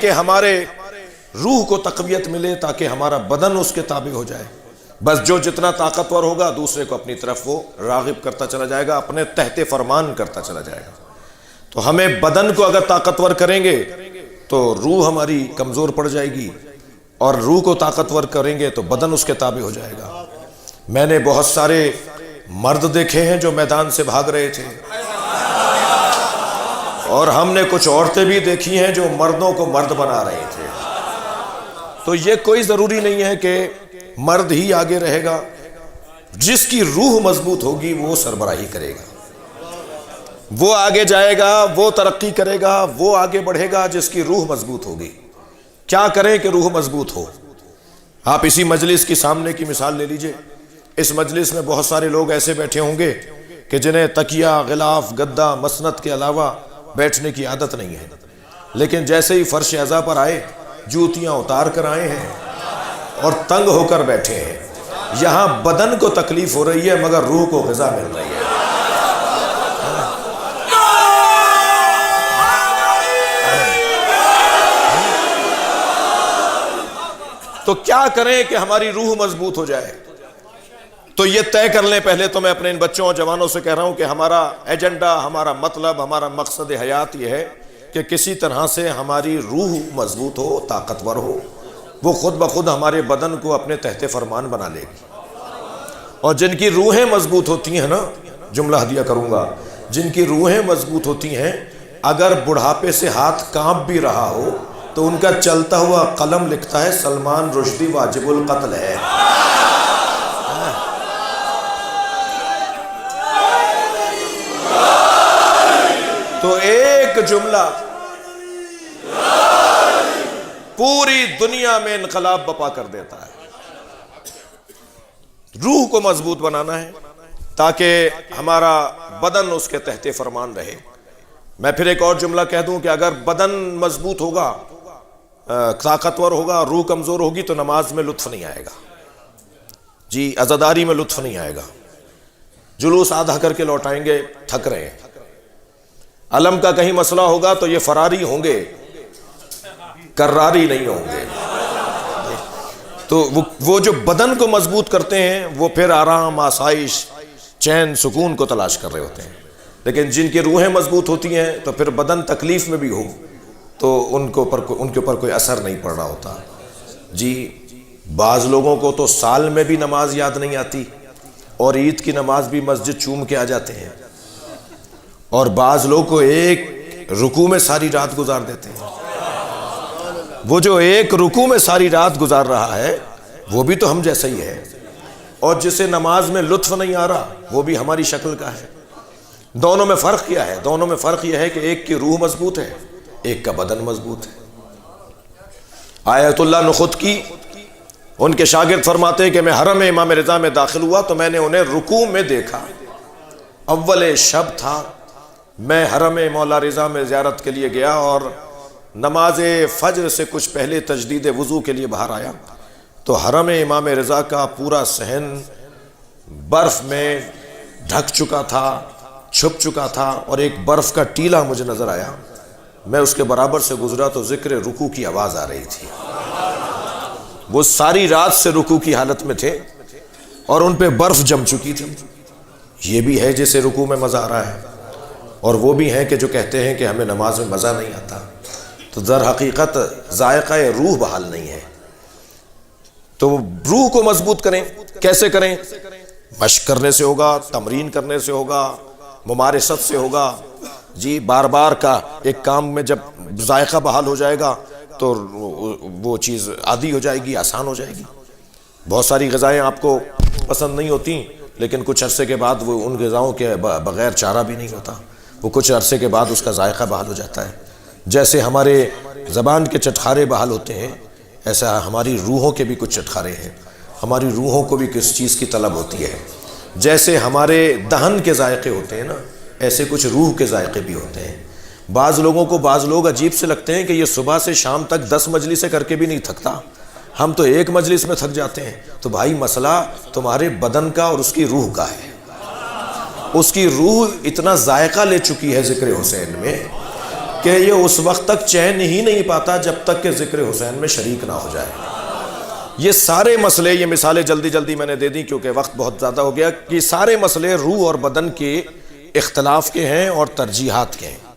کہ ہمارے روح کو تقویت ملے تاکہ ہمارا بدن اس کے تابع ہو جائے. بس جو جتنا طاقتور ہوگا دوسرے کو اپنی طرف وہ راغب کرتا چلا جائے گا، اپنے تحت فرمان کرتا چلا جائے گا. تو ہمیں بدن کو اگر طاقتور کریں گے تو روح ہماری کمزور پڑ جائے گی، اور روح کو طاقتور کریں گے تو بدن اس کے تابع ہو جائے گا. میں نے بہت سارے مرد دیکھے ہیں جو میدان سے بھاگ رہے تھے، اور ہم نے کچھ عورتیں بھی دیکھی ہیں جو مردوں کو مرد بنا رہے تھے. تو یہ کوئی ضروری نہیں ہے کہ مرد ہی آگے رہے گا. جس کی روح مضبوط ہوگی وہ سربراہی کرے گا، وہ آگے جائے گا، وہ ترقی کرے گا، وہ آگے بڑھے گا جس کی روح مضبوط ہوگی. کیا کریں کہ روح مضبوط ہو؟ آپ اسی مجلس کی سامنے کی مثال لے لیجئے. اس مجلس میں بہت سارے لوگ ایسے بیٹھے ہوں گے کہ جنہیں تکیہ، غلاف، گدا، مسند کے علاوہ بیٹھنے کی عادت نہیں ہے، لیکن جیسے ہی فرش عزا پر آئے جوتیاں اتار کر آئے ہیں اور تنگ ہو کر بیٹھے ہیں. یہاں بدن کو تکلیف ہو رہی ہے مگر روح کو غذا مل رہی ہے. تو کیا کریں کہ ہماری روح مضبوط ہو جائے؟ تو یہ طے کر لیں پہلے. تو میں اپنے ان بچوں اور جوانوں سے کہہ رہا ہوں کہ ہمارا ایجنڈا، ہمارا مطلب، ہمارا مقصد حیات یہ ہے کہ کسی طرح سے ہماری روح مضبوط ہو، طاقتور ہو. وہ خود بخود ہمارے بدن کو اپنے تحت فرمان بنا لے گی. اور جن کی روحیں مضبوط ہوتی ہیں نا، جملہ ہدیہ کروں گا، جن کی روحیں مضبوط ہوتی ہیں، اگر بڑھاپے سے ہاتھ کانپ بھی رہا ہو تو ان کا چلتا ہوا قلم لکھتا ہے سلمان رشدی واجب القتل ہے. تو ایک جملہ پوری دنیا میں انقلاب بپا کر دیتا ہے. روح کو مضبوط بنانا ہے تاکہ ہمارا بدن اس کے تحت فرمان رہے. میں پھر ایک اور جملہ کہہ دوں کہ اگر بدن مضبوط ہوگا، طاقتور ہوگا، روح کمزور ہوگی تو نماز میں لطف نہیں آئے گا. جی، عزاداری میں لطف نہیں آئے گا. جلوس آدھا کر کے لوٹائیں گے، تھک رہے ہیں. علم کا کہیں مسئلہ ہوگا تو یہ فراری ہوں گے، کراری نہیں ہوں گے. تو وہ جو بدن کو مضبوط کرتے ہیں وہ پھر آرام، آسائش، چین، سکون کو تلاش کر رہے ہوتے ہیں. لیکن جن کی روحیں مضبوط ہوتی ہیں تو پھر بدن تکلیف میں بھی ہو تو ان کے اوپر کوئی اثر نہیں پڑ رہا ہوتا. جی، بعض لوگوں کو تو سال میں بھی نماز یاد نہیں آتی اور عید کی نماز بھی مسجد چوم کے آ جاتے ہیں، اور بعض لوگ کو ایک رکوع میں ساری رات گزار دیتے ہیں. وہ جو ایک رکوع میں ساری رات گزار رہا ہے وہ بھی تو ہم جیسا ہی ہے، اور جسے نماز میں لطف نہیں آ رہا وہ بھی ہماری شکل کا ہے. دونوں میں فرق کیا ہے؟ دونوں میں فرق یہ ہے کہ ایک کی روح مضبوط ہے، ایک کا بدن مضبوط ہے. آیت اللہ نخت کی ان کے شاگرد فرماتے ہیں کہ میں حرم امام رضا میں داخل ہوا تو میں نے انہیں رکوع میں دیکھا. اول شب تھا، میں حرم مولا رضا میں زیارت کے لیے گیا اور نماز فجر سے کچھ پہلے تجدید وضو کے لیے باہر آیا تو حرم امام رضا کا پورا صحن برف میں ڈھک چکا تھا، چھپ چکا تھا، اور ایک برف کا ٹیلا مجھے نظر آیا. میں اس کے برابر سے گزرا تو ذکر رکوع کی آواز آ رہی تھی. وہ ساری رات سے رکوع کی حالت میں تھے اور ان پہ برف جم چکی تھی. یہ بھی ہے جسے رکوع میں مزہ آ رہا ہے، اور وہ بھی ہیں کہ جو کہتے ہیں کہ ہمیں نماز میں مزہ نہیں آتا. تو در حقیقت ذائقہ روح بحال نہیں ہے. تو روح کو مضبوط کریں. کیسے کریں؟ مشق کرنے سے ہوگا، تمرین کرنے سے ہوگا، ممارست سے ہوگا. جی، بار بار کا ایک کام میں جب ذائقہ بحال ہو جائے گا تو وہ چیز عادی ہو جائے گی، آسان ہو جائے گی. بہت ساری غذائیں آپ کو پسند نہیں ہوتی لیکن کچھ عرصے کے بعد وہ ان غذاؤں کے بغیر چارہ بھی نہیں ہوتا. وہ کچھ عرصے کے بعد اس کا ذائقہ بحال ہو جاتا ہے. جیسے ہمارے زبان کے چٹخارے بحال ہوتے ہیں، ایسا ہماری روحوں کے بھی کچھ چٹخارے ہیں. ہماری روحوں کو بھی کس چیز کی طلب ہوتی ہے. جیسے ہمارے دہن کے ذائقے ہوتے ہیں نا، ایسے کچھ روح کے ذائقے بھی ہوتے ہیں. بعض لوگ عجیب سے لگتے ہیں کہ یہ صبح سے شام تک 10 مجلسیں کر کے بھی نہیں تھکتا، ہم تو ایک مجلس میں تھک جاتے ہیں. تو بھائی مسئلہ تمہارے بدن کا اور اس کی روح کا ہے. اس کی روح اتنا ذائقہ لے چکی ہے ذکر حسین میں کہ یہ اس وقت تک چین ہی نہیں پاتا جب تک کہ ذکر حسین میں شریک نہ ہو جائے۔ یہ سارے مسئلے، یہ مثالیں جلدی جلدی میں نے دے دی کیونکہ وقت بہت زیادہ ہو گیا، کہ سارے مسئلے روح اور بدن کے اختلاف کے ہیں اور ترجیحات کے ہیں۔